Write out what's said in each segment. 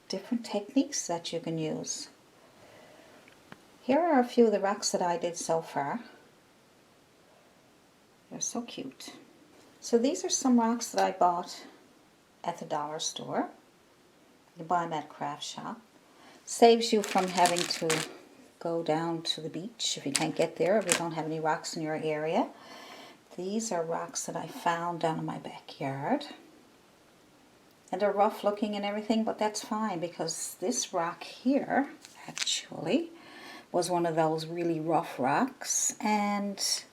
different techniques that you can use. Here are a few of the rocks that I did so far. They're so cute. So these are some rocks that I bought at the dollar store. You buy them at a craft shop. Saves you from having to go down to the beach if you can't get there, if you don't have any rocks in your area. These are rocks that I found down in my backyard. And they're rough looking and everything, but that's fine because this rock here actually was one of those really rough rocks, and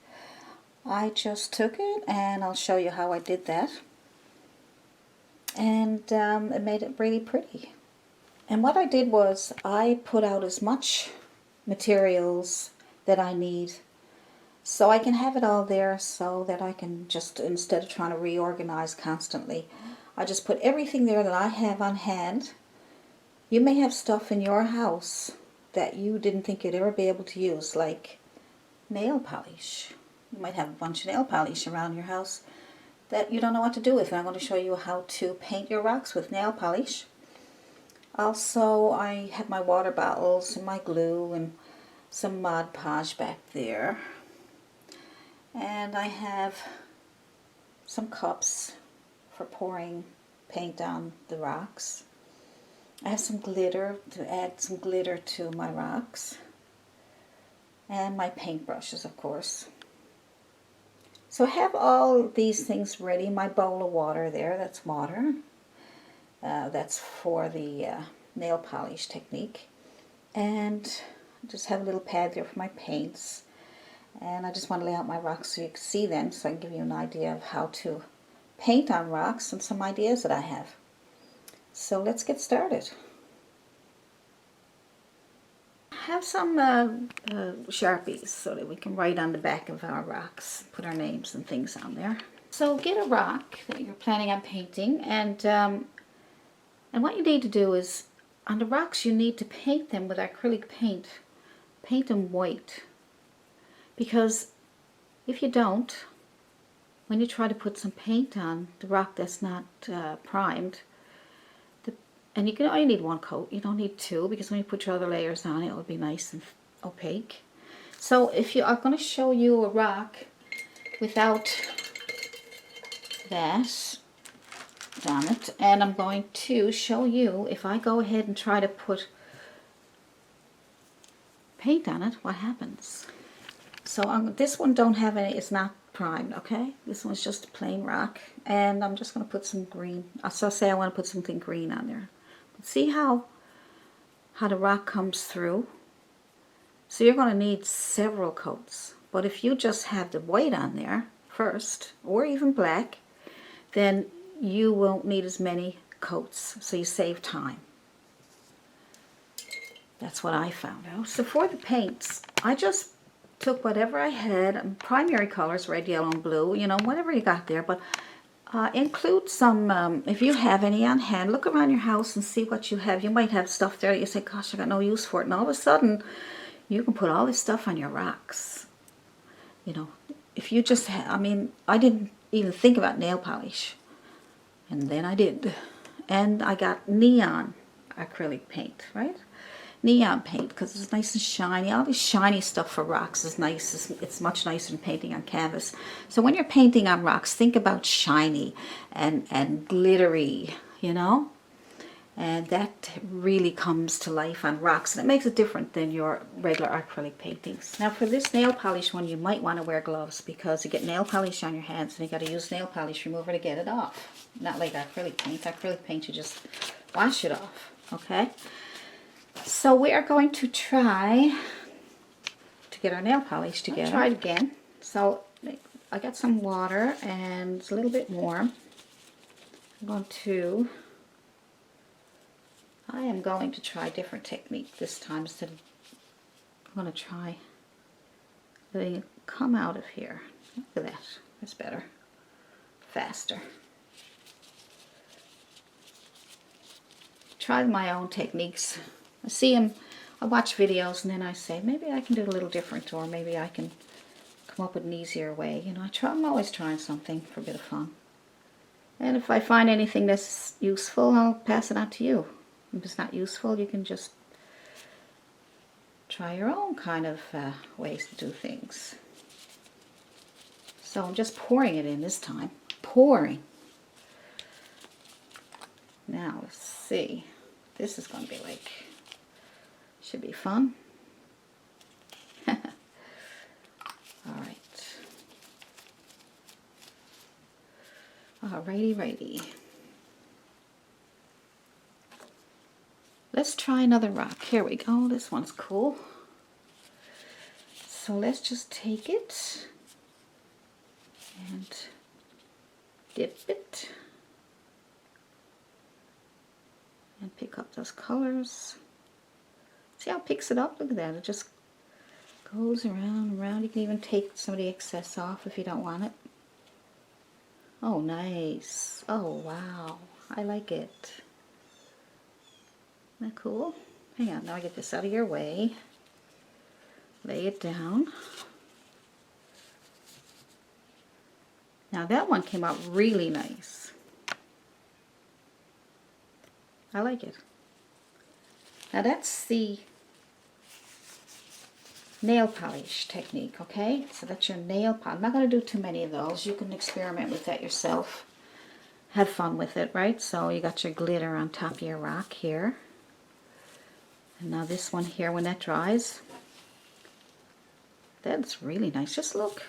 I just took it, and I'll show you how I did that, and it made it really pretty. And what I did was I put out as much materials that I need so I can have it all there, so that I can just, instead of trying to reorganize constantly, I just put everything there that I have on hand. You may have stuff in your house that you didn't think you'd ever be able to use, like nail polish. You might have a bunch of nail polish around your house that you don't know what to do with, and I'm going to show you how to paint your rocks with nail polish. Also, I have my water bottles and my glue and some Mod Podge back there. And I have some cups for pouring paint on the rocks. I have some glitter to add some glitter to my rocks. And my paintbrushes, of course. So I have all these things ready. My bowl of water there, that's water. That's for the nail polish technique. And I just have a little pad there for my paints. And I just want to lay out my rocks so you can see them, so I can give you an idea of how to paint on rocks and some ideas that I have. So let's get started. I have some Sharpies so that we can write on the back of our rocks, put our names and things on there. So get a rock that you're planning on painting, and what you need to do is, on the rocks you need to paint them with acrylic paint. Paint them white. Because if you don't, when you try to put some paint on the rock that's not primed, and you can only need one coat, you don't need two, because when you put your other layers on, it will be nice and opaque. So if you are going to show you a rock without that on it, and I'm going to show you, if I go ahead and try to put paint on it, what happens. So this one don't have any, it's not primed, okay? This one's just a plain rock, and I'm just going to put some green. So say I want to put something green on there. But see how the rock comes through? So you're going to need several coats. But if you just have the white on there first, or even black, then you won't need as many coats, so you save time. That's what I found out. So for the paints, I just took whatever I had, primary colors, red, yellow, and blue, you know, whatever you got there, but include some, if you have any on hand, look around your house and see what you have. You might have stuff there that you say, gosh, I got no use for it, and all of a sudden, you can put all this stuff on your rocks. You know, if you just have, I mean, I didn't even think about nail polish, and then I did, and I got neon acrylic paint, right? Neon paint, because it's nice and shiny. All this shiny stuff for rocks is nice. It's much nicer than painting on canvas. So when you're painting on rocks, think about shiny and glittery, you know? And that really comes to life on rocks, and it makes it different than your regular acrylic paintings. Now for this nail polish one, you might want to wear gloves, because you get nail polish on your hands and you got to use nail polish remover to get it off. Not like acrylic paint. Acrylic paint, you just wash it off, okay? So we are going to try to get our nail polish together. Try it again. So I got some water, and it's a little bit warm. I am going to try a different technique this time. I'm going to try letting it come out of here. Look at that. That's better. Faster. Try my own techniques. I see them, I watch videos, and then I say, maybe I can do it a little different, or maybe I can come up with an easier way. You know, I'm always trying something for a bit of fun. And if I find anything that's useful, I'll pass it on to you. If it's not useful, you can just try your own kind of ways to do things. So I'm just pouring it in this time. Pouring. Now let's see. This is going to be like, should be fun. Alright. Righty. Let's try another rock. Here we go. This one's cool. So let's just take it and dip it and pick up those colors. See how it picks it up? Look at that. It just goes around and around. You can even take some of the excess off if you don't want it. Oh, nice. Oh, wow. I like it. Isn't that cool? Hang on, now I get this out of your way. Lay it down. Now that one came out really nice. I like it. Now that's the nail polish technique, okay? So that's your nail polish. I'm not going to do too many of those. You can experiment with that yourself. Have fun with it, right? So you got your glitter on top of your rock here. And now this one here, when that dries, that's really nice. Just look.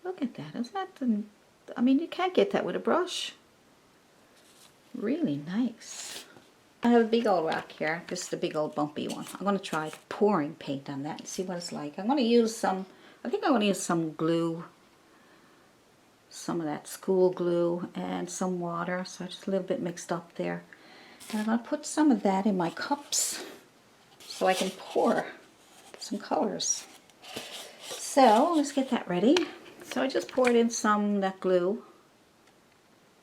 Look at that. Isn't that the, I mean, you can't get that with a brush. Really nice. I have a big old rock here. This is the big old bumpy one. I'm going to try pouring paint on that and see what it's like. I'm going to use some, I think I'm going to use some glue. Some of that school glue and some water. So just a little bit mixed up there. And I'm going to put some of that in my cups so I can pour some colors. So let's get that ready. So I just poured in some that glue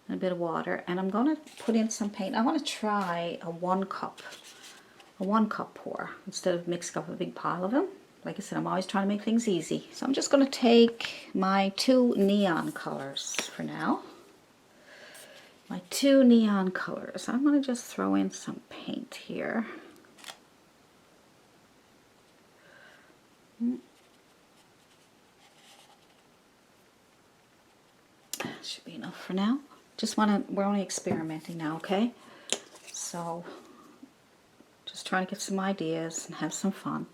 and a bit of water, and I'm going to put in some paint. I want to try a one cup pour instead of mixing up a big pile of them. Like I said, I'm always trying to make things easy. So I'm just going to take my 2 neon colors for now. My 2 neon colors. I'm going to just throw in some paint here. That should be enough for now. We're only experimenting now, okay? So, just trying to get some ideas and have some fun.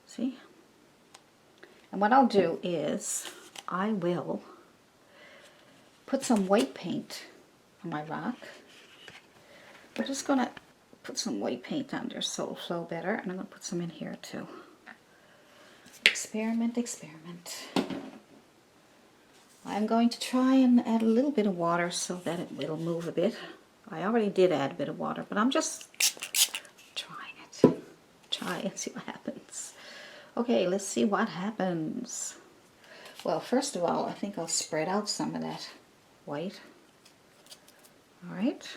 See? And what I'll do is, I will put some white paint on my rock. We're just going to put some white paint under so it'll flow better, and I'm going to put some in here too. Experiment, experiment. I'm going to try and add a little bit of water so that it'll move a bit. I already did add a bit of water, but I'm just trying it. Try and see what happens. Okay, let's see what happens. Well, first of all, I think I'll spread out some of that white. Alright.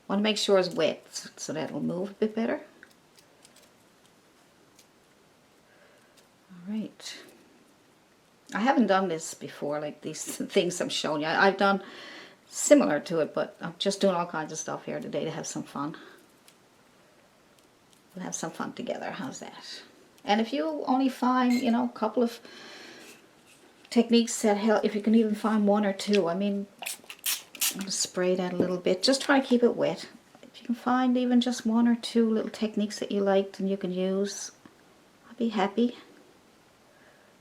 Want to make sure it's wet so that it'll move a bit better. Alright. I haven't done this before, like these things I'm showing you. I've done similar to it, but I'm just doing all kinds of stuff here today to have some fun. We'll have some fun together. How's that? And if you only find, you know, a couple of techniques that help, if you can even find 1 or 2, I mean, I'm going to spray that a little bit. Just try to keep it wet. If you can find even just 1 or 2 little techniques that you liked and you can use, I'll be happy.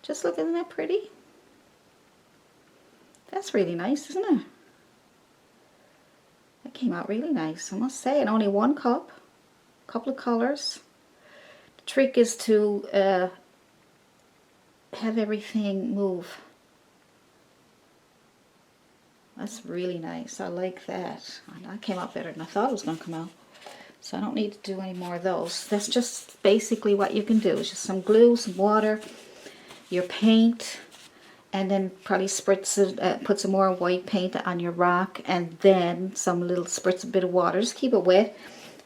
Just look, isn't that pretty? That's really nice, isn't it? That came out really nice, I must say. And only 1 cup, a couple of colors. The trick is to have everything move. That's really nice. I like that. That came out better than I thought it was going to come out. So I don't need to do any more of those. That's just basically what you can do. It's just some glue, some water, your paint, and then probably spritz it, put some more white paint on your rock, and then some spritz a bit of water. Just keep it wet,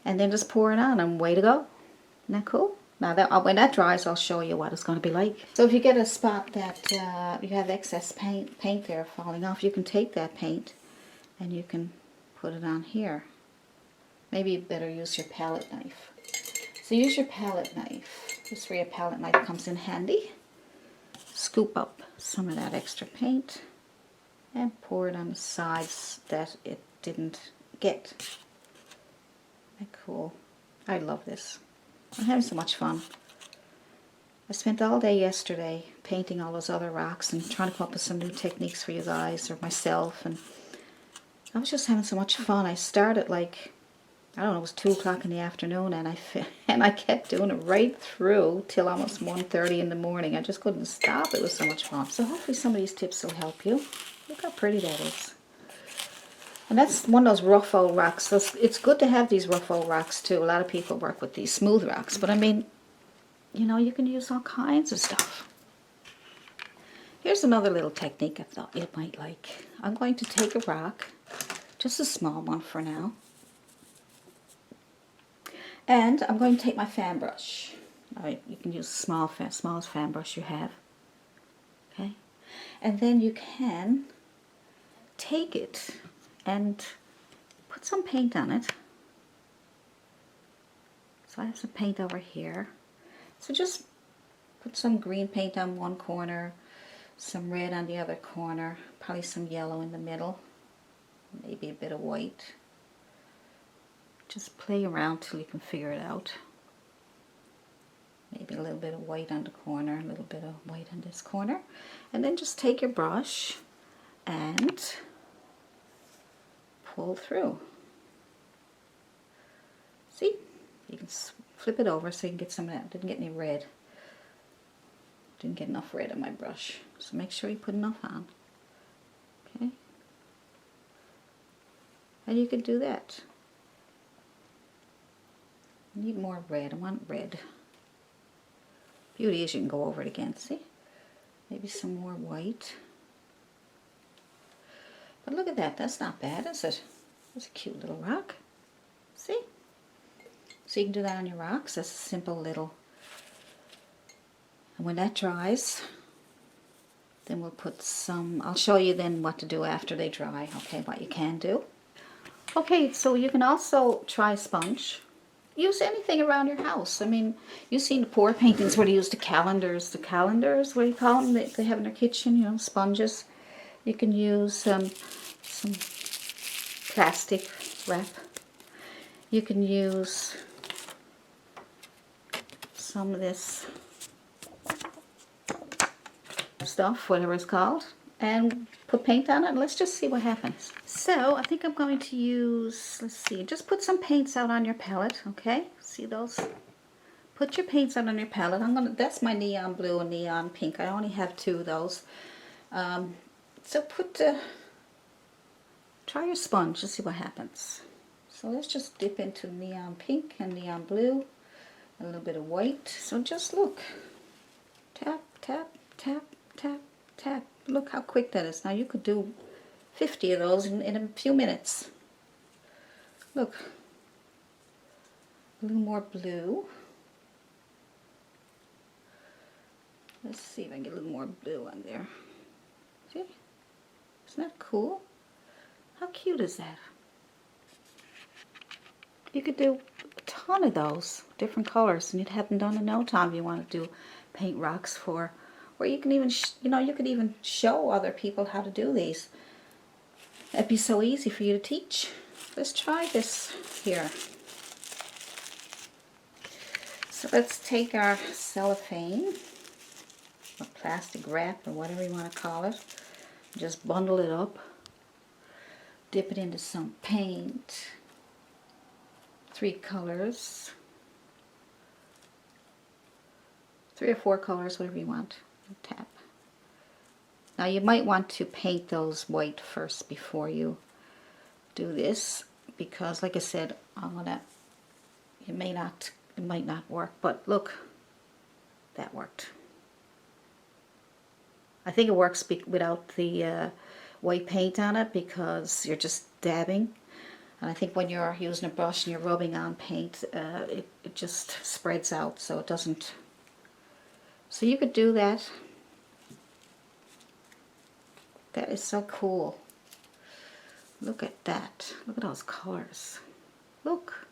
and then just pour it on, and way to go. Isn't that cool? Now that when that dries, I'll show you what it's going to be like. So if you get a spot that you have excess paint there falling off, you can take that paint and you can put it on here. Maybe you better use your palette knife. So use your palette knife. This is where your palette knife comes in handy. Scoop up some of that extra paint and pour it on the sides that it didn't get. Isn't that cool? I love this. I'm having so much fun. I spent all day yesterday painting all those other rocks and trying to come up with some new techniques for you guys or myself, and I was just having so much fun. I started like, I don't know, it was 2 o'clock in the afternoon, and I kept doing it right through till almost 1:30 in the morning. I just couldn't stop. It was so much fun. So hopefully some of these tips will help you. Look how pretty that is. And that's one of those rough old rocks. So it's good to have these rough old rocks too. A lot of people work with these smooth rocks, but I mean, you know, you can use all kinds of stuff. Here's another little technique I thought you might like. I'm going to take a rock, just a small one for now, and I'm going to take my fan brush. You can use the smallest fan brush you have. Okay, and then you can take it and put some paint on it. So I have some paint over here. So just put some green paint on one corner, some red on the other corner, probably some yellow in the middle, maybe a bit of white. Just play around till you can figure it out. Maybe a little bit of white on the corner, a little bit of white on this corner. And then just take your brush and pull through. See? You can flip it over so you can get some of that. Didn't get any red. Didn't get enough red on my brush. So make sure you put enough on. Okay? And you could do that. I need more red. I want red. Beauty is you can go over it again. See? Maybe some more white. But look at that. That's not bad, is it? That's a cute little rock. See? So you can do that on your rocks. That's a simple little. And when that dries, then we'll put some, I'll show you then what to do after they dry, okay, what you can do. Okay, so you can also try a sponge. Use anything around your house. I mean, you've seen the poor paintings where they use the calendars, what do you call them, they have in their kitchen, you know, sponges. You can use some plastic wrap. You can use some of this stuff, whatever it's called, and put paint on it, and let's just see what happens. So I think I'm going to use, let's see, just put some paints out on your palette, okay? See those? Put your paints out on your palette. That's my neon blue and neon pink. I only have 2 of those. So try your sponge to see what happens. So let's just dip into neon pink and neon blue, a little bit of white. So just look, tap, tap, tap, tap, tap. Look how quick that is. Now you could do 50 of those in a few minutes. Look, a little more blue. Let's see if I can get a little more blue on there. See? Isn't that cool? How cute is that? You could do a ton of those, different colors, and you'd have them done in no time if you want to do paint rocks for, or you can even, you could even show other people how to do these. It'd be so easy for you to teach. Let's try this here. So let's take our cellophane, or plastic wrap, or whatever you want to call it. Just bundle it up. Dip it into some paint. 3 colors. 3 or 4 colors, whatever you want. Tap. Now you might want to paint those white first before you do this, because like I said, it might not work, but look, that worked. I think it works without the white paint on it because you're just dabbing, And I think when you're using a brush and you're rubbing on paint, it just spreads out so it doesn't. So you could do that. That is so cool. Look at that. Look at those colors. Look.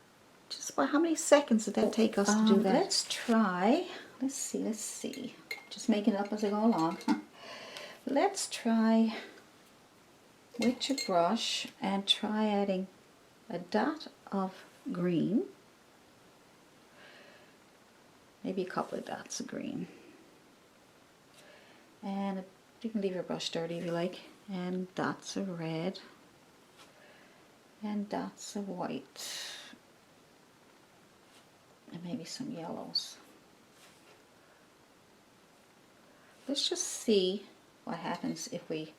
Just by how many seconds did that take us to do that? Let's try. Let's see. Just making it up as I go along. Let's try with your brush and try adding a dot of green. Maybe a couple of dots of green. And you can leave your brush dirty if you like. And dots of red. And dots of white. And maybe some yellows. Let's just see what happens if we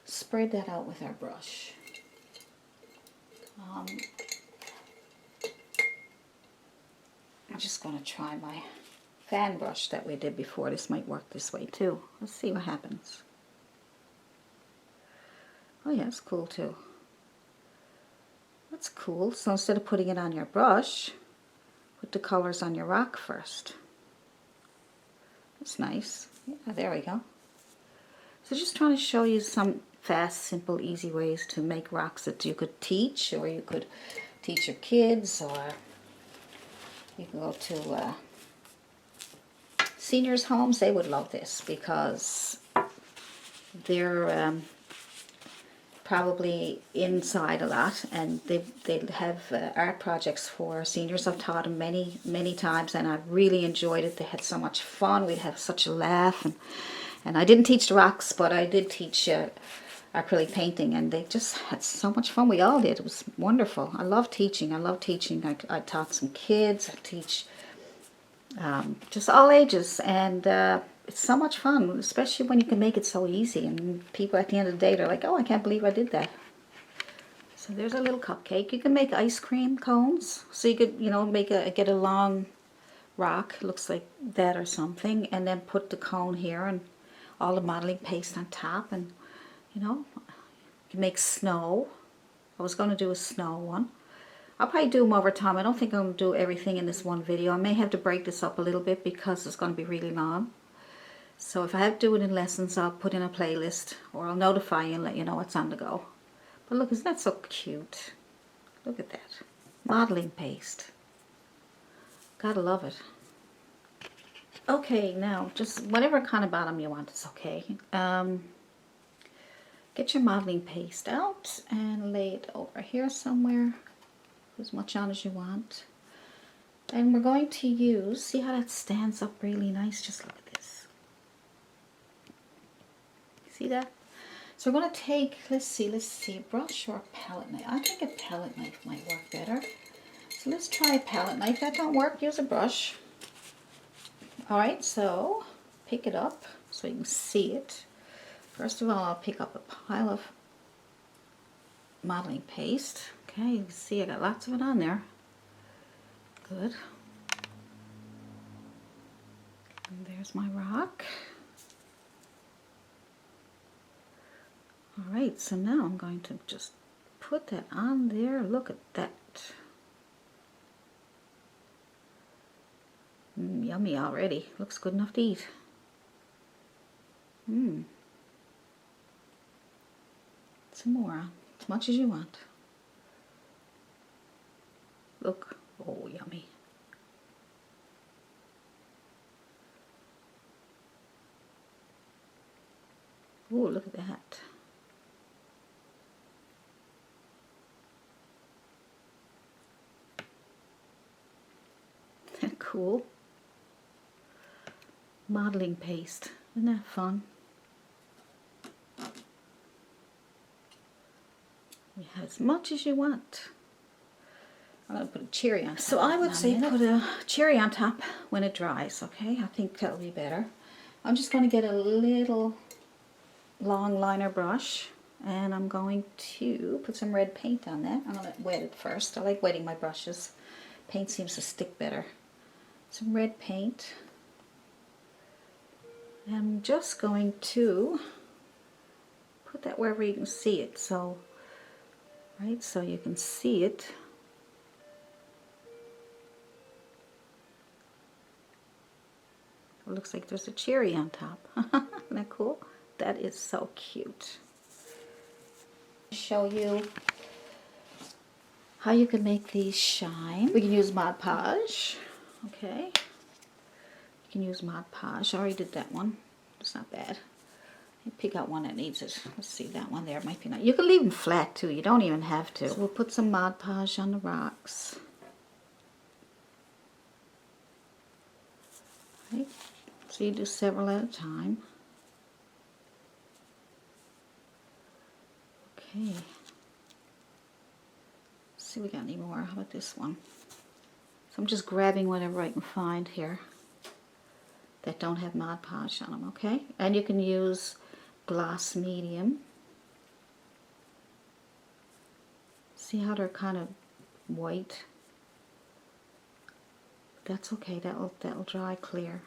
spread that out with our brush. I'm just going to try my fan brush that we did before. This might work this way too. Let's see what happens. Oh yeah, it's cool too. That's cool. So instead of putting it on your brush, put the colors on your rock first. That's nice. Yeah, there we go. So just trying to show you some fast, simple, easy ways to make rocks that you could teach, or you could teach your kids, or you can go to seniors' homes. They would love this because they're probably inside a lot, and they have art projects for seniors. I've taught them many times, and I really enjoyed it. They had so much fun. We'd have such a laugh, and I didn't teach the rocks, but I did teach acrylic painting, and they just had so much fun. We all did. It was wonderful. I love teaching. I taught some kids. I teach just all ages, and it's so much fun, especially when you can make it so easy, and people at the end of the day, they're like, oh, I can't believe I did that. So there's a little cupcake. You can make ice cream cones, so you could, get a long rock, looks like that or something, and then put the cone here and all the modeling paste on top, and you can make snow. I was going to do a snow one. I'll probably do them over time. I don't think I'm going to do everything in this one video. I may have to break this up a little bit because it's going to be really long. So if I have to do it in lessons, I'll put in a playlist, or I'll notify you and let you know what's on the go. But look, isn't that so cute? Look at that. Modeling paste. Gotta love it. Okay, now just whatever kind of bottom you want is okay. Get your modeling paste out and lay it over here somewhere. As much on as you want. And we're going to use, see how that stands up really nice? Just look at this. See that? So we're going to take, let's see, a brush or a palette knife. I think a palette knife might work better. So let's try a palette knife. If that don't work, use a brush. Alright, so pick it up so you can see it. First of all, I'll pick up a pile of modeling paste. Okay, you can see I got lots of it on there. Good. And there's my rock. Alright, so now I'm going to just put that on there. Look at that. Yummy already. Looks good enough to eat. Some more on. As much as you want. Look. Oh, yummy. Oh, look at that. Isn't that cool? Modeling paste. Isn't that fun? You have as much as you want. I'm going to put a cherry on top. So I would say put a cherry on top when it dries, okay? I think that'll be better. I'm just going to get a little long liner brush, and I'm going to put some red paint on that. I'm going to wet it first. I like wetting my brushes. Paint seems to stick better. Some red paint. And I'm just going to put that wherever you can see it. So Right, so you can see it. It looks like there's a cherry on top. Isn't that cool? That is so cute. Show you how you can make these shine. We can use Mod Podge. Okay. You can use Mod Podge. I already did that one. It's not bad. Pick out one that needs it. Let's see, that one there might be nice. You can leave them flat too. You don't even have to. So we'll put some Mod Podge on the rocks. Right. So you do several at a time. Okay. Let's see if we got any more. How about this one? So I'm just grabbing whatever I can find here that don't have Mod Podge on them, okay? And you can use gloss medium. See how they're kind of white? That's okay, that'll dry clear.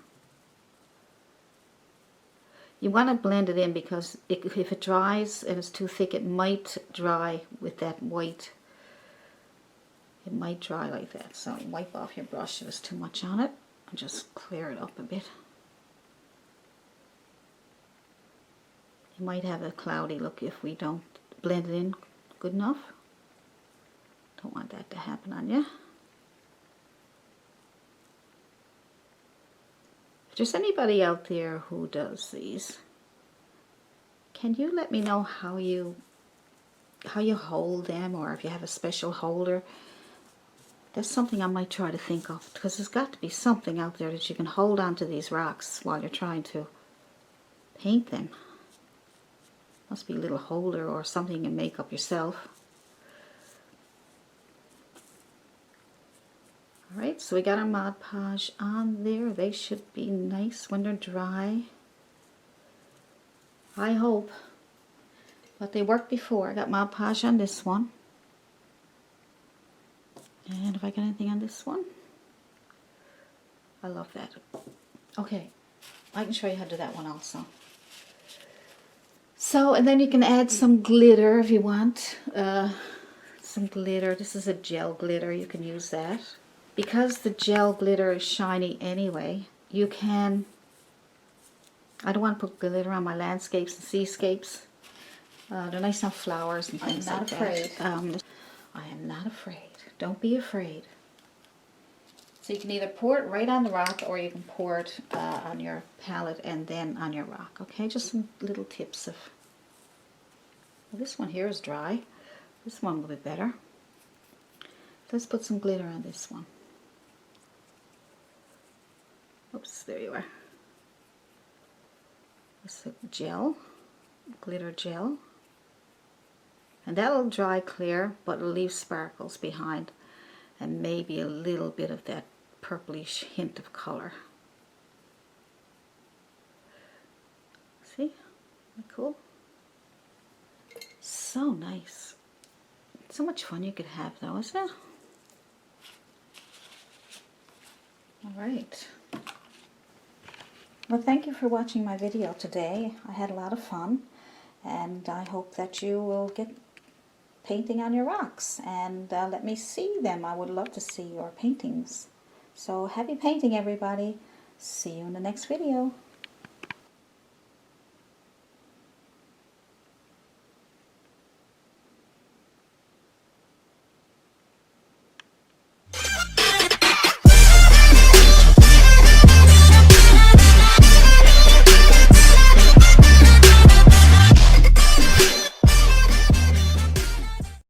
You want to blend it in because if it dries and it's too thick, it might dry with that white. It might dry like that. So wipe off your brush if there's too much on it and just clear it up a bit. You might have a cloudy look if we don't blend it in good enough. Don't want that to happen on you. If there's anybody out there who does these, can you let me know how you hold them, or if you have a special holder? That's something I might try to think of, because there's got to be something out there that you can hold onto these rocks while you're trying to paint them. Must be a little holder or something you can make up yourself. Alright, so we got our Mod Podge on there. They should be nice when they're dry. I hope. But they worked before. I got Mod Podge on this one. And if I got anything on this one, I love that. Okay, I can show you how to do that one also. So, and then you can add some glitter if you want. Some glitter. This is a gel glitter. You can use that. Because the gel glitter is shiny anyway, you can... I don't want to put glitter on my landscapes and seascapes. They're nice on flowers and things like that. I am not afraid. Don't be afraid. So you can either pour it right on the rock, or you can pour it on your palette and then on your rock. Okay, just some little tips of... Well, this one here is dry. This one will be better. Let's put some glitter on this one. Oops, there you are. It's a gel, glitter gel. And that'll dry clear, but it'll leave sparkles behind. And maybe a little bit of that purplish hint of color. See? Isn't that cool? So nice. So much fun you could have though, isn't it? Alright. Well, thank you for watching my video today. I had a lot of fun, and I hope that you will get painting on your rocks and let me see them. I would love to see your paintings. So happy painting, everybody. See you in the next video.